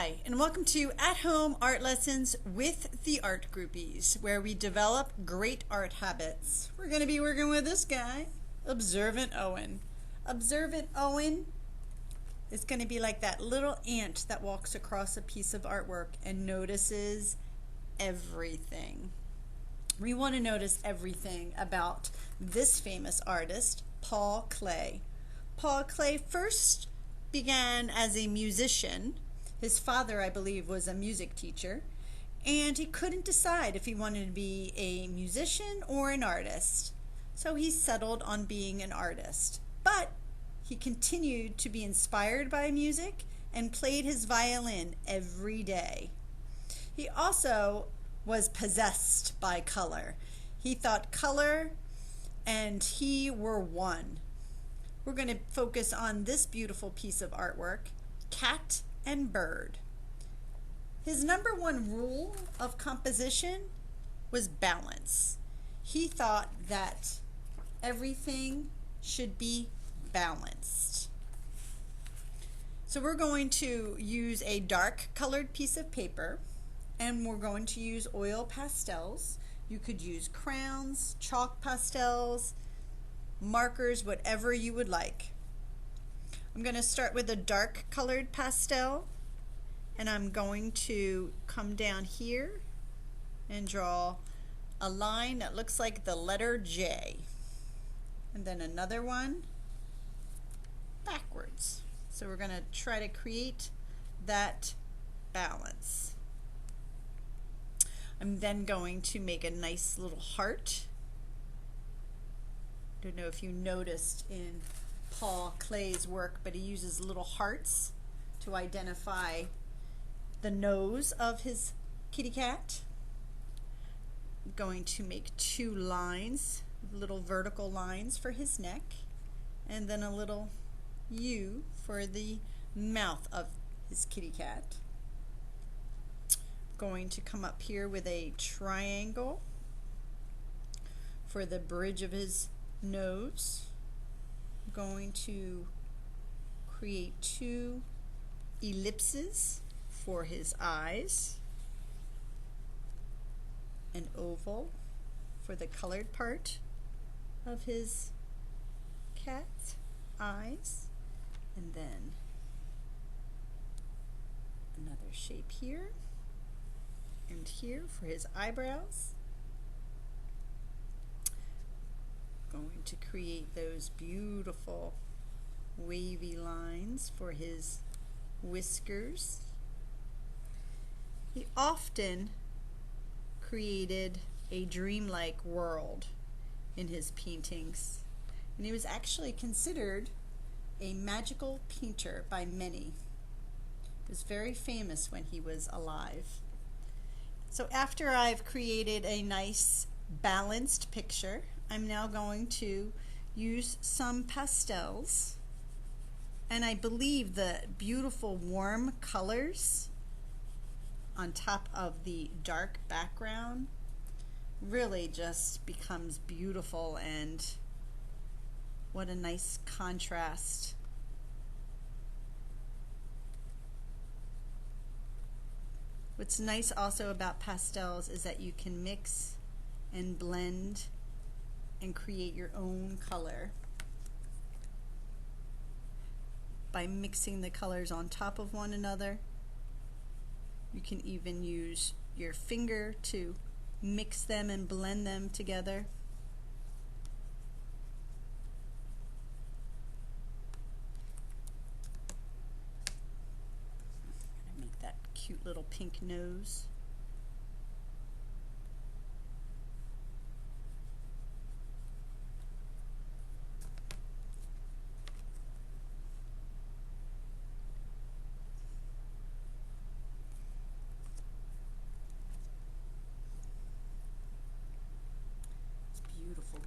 Hi, and welcome to At Home Art Lessons with the Art Groupies, where we develop great art habits. We're going to be working with this guy, Observant Owen. Observant Owen is going to be like that little ant that walks across a piece of artwork and notices everything. We want to notice everything about this famous artist, Paul Klee. Paul Klee first began as a musician. His father, I believe, was a music teacher, and he couldn't decide if he wanted to be a musician or an artist. So he settled on being an artist. But he continued to be inspired by music and played his violin every day. He also was possessed by color. He thought color and he were one. We're going to focus on this beautiful piece of artwork, Cat and Bird. His number one rule of composition was balance. He thought that everything should be balanced. So we're going to use a dark colored piece of paper, and we're going to use oil pastels. You could use crayons, chalk pastels, markers, whatever you would like. I'm going to start with a dark colored pastel, and I'm going to come down here and draw a line that looks like the letter J, and then another one backwards. So we're going to try to create that balance. I'm then going to make a nice little heart. Don't know if you noticed in Paul Klee's work, but he uses little hearts to identify the nose of his kitty cat. I'm going to make two lines, little vertical lines for his neck, and then a little U for the mouth of his kitty cat. Going to come up here with a triangle for the bridge of his nose. I'm going to create two ellipses for his eyes, an oval for the colored part of his cat's eyes, and then another shape here and here for his eyebrows. Going to create those beautiful wavy lines for his whiskers. He often created a dreamlike world in his paintings, and he was actually considered a magical painter by many. He was very famous when he was alive. So after I've created a nice balanced picture, I'm now going to use some pastels, and I believe the beautiful warm colors on top of the dark background really just becomes beautiful, and what a nice contrast. What's nice also about pastels is that you can mix and blend and create your own color by mixing the colors on top of one another. You can even use your finger to mix them and blend them together. I'm gonna make that cute little pink nose.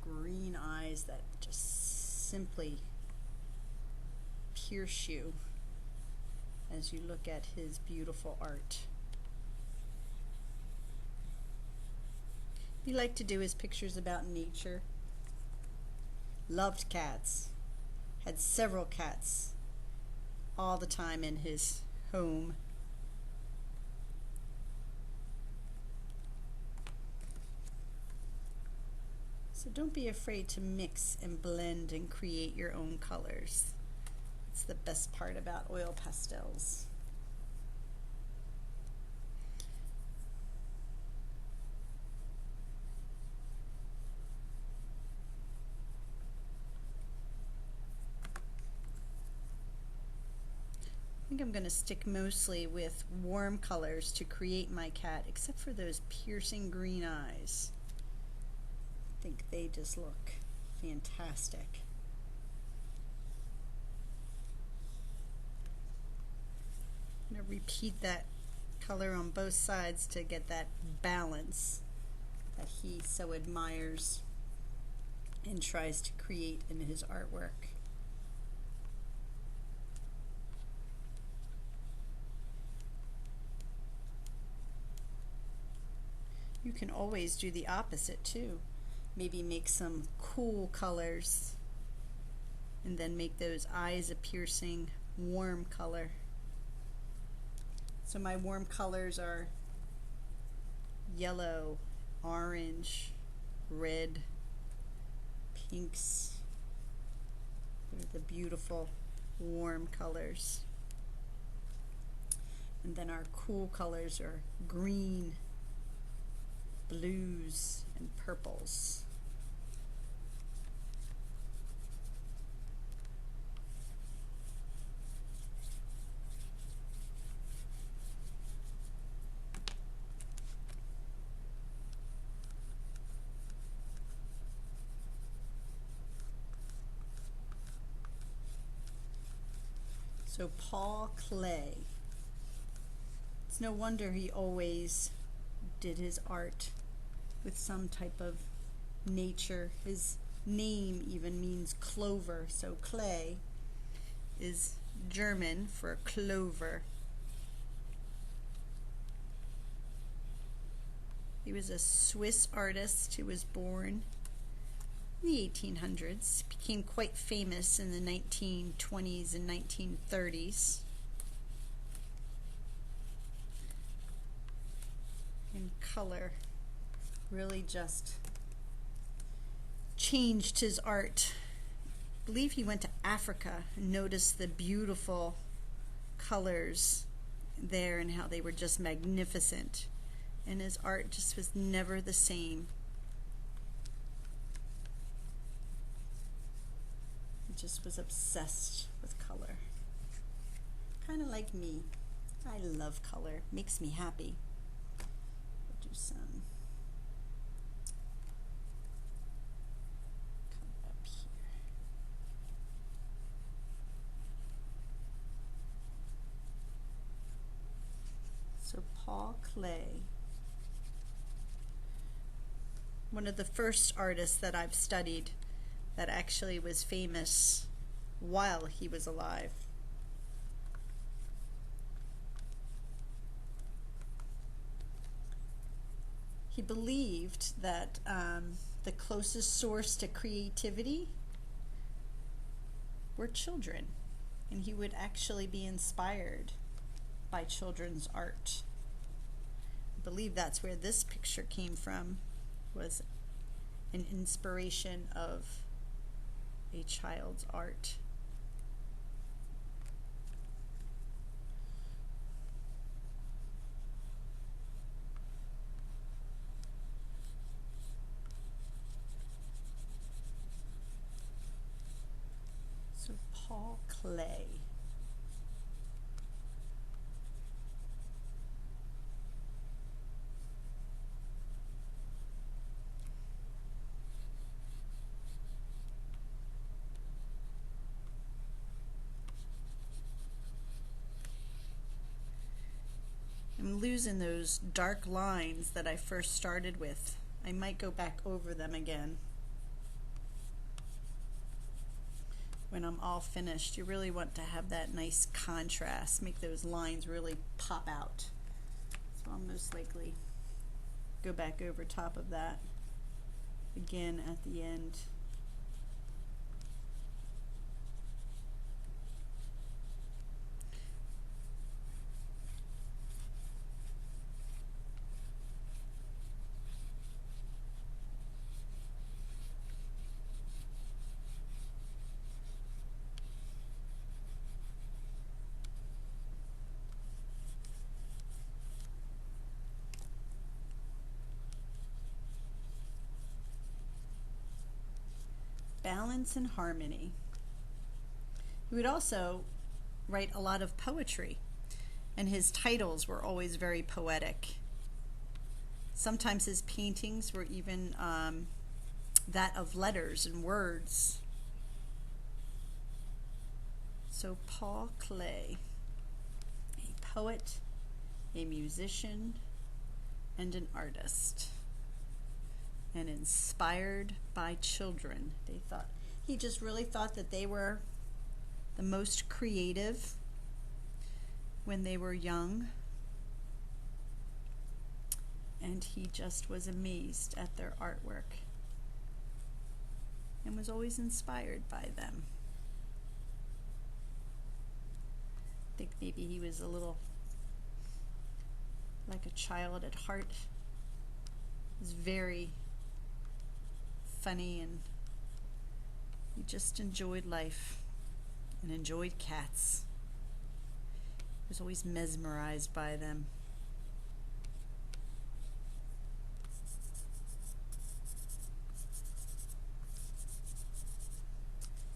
Green eyes that just simply pierce you as you look at his beautiful art. He liked to do his pictures about nature. Loved cats. Had several cats all the time in his home. So don't be afraid to mix and blend and create your own colors. It's the best part about oil pastels. I think I'm going to stick mostly with warm colors to create my cat, except for those piercing green eyes. I think they just look fantastic. I'm going to repeat that color on both sides to get that balance that he so admires and tries to create in his artwork. You can always do the opposite too. Maybe make some cool colors and then make those eyes a piercing warm color. So my warm colors are yellow, orange, red, pinks. They're the beautiful warm colors. And then our cool colors are green, blues, and purples. So Paul Klee. It's no wonder he always did his art with some type of nature. His name even means clover, so Klee is German for clover. He was a Swiss artist who was born in the 1800s, became quite famous in the 1920s and 1930s. And color really just changed his art. I believe he went to Africa and noticed the beautiful colors there and how they were just magnificent. And his art just was never the same. He just was obsessed with color. Kind of like me. I love color. Makes me happy. We'll do some color up here. So Paul Klee, one of the first artists that I've studied that actually was famous while he was alive. He believed that the closest source to creativity were children, and he would actually be inspired by children's art. I believe that's where this picture came from, was an inspiration of a child's art. So Paul Klee. I'm losing those dark lines that I first started with. I might go back over them again when I'm all finished. You really want to have that nice contrast, make those lines really pop out. So I'll most likely go back over top of that again at the end. balance and harmony. He would also write a lot of poetry, and his titles were always very poetic. Sometimes his paintings were even that of letters and words. So Paul Klee, a poet, a musician, and an artist, and inspired by children. He just really thought that they were the most creative when they were young, and he just was amazed at their artwork and was always inspired by them. I think maybe he was a little like a child at heart. He was very funny, and he just enjoyed life and enjoyed cats. He was always mesmerized by them.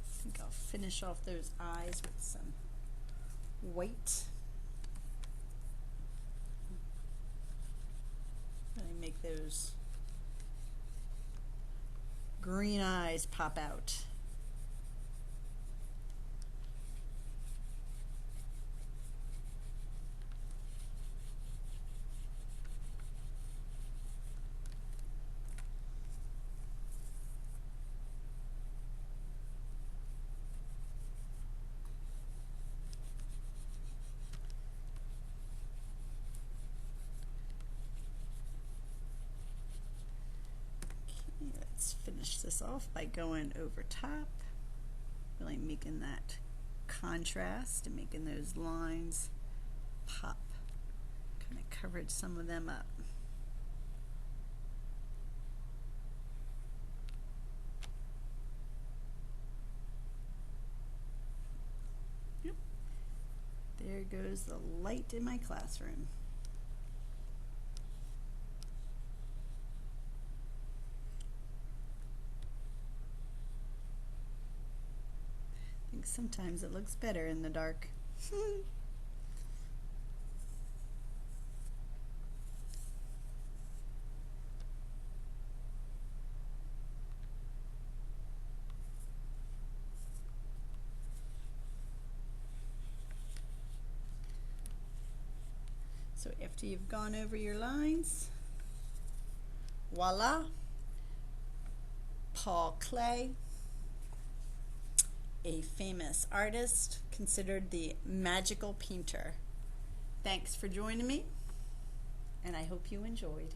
I think I'll finish off those eyes with some white. Really make those green eyes pop out. Let's finish this off by going over top, really making that contrast and making those lines pop. Kind of covered some of them up. Yep. There goes the light in my classroom. Sometimes it looks better in the dark. So after you've gone over your lines, voila, Paul Klee, a famous artist, considered the magical painter. Thanks for joining me, and I hope you enjoyed.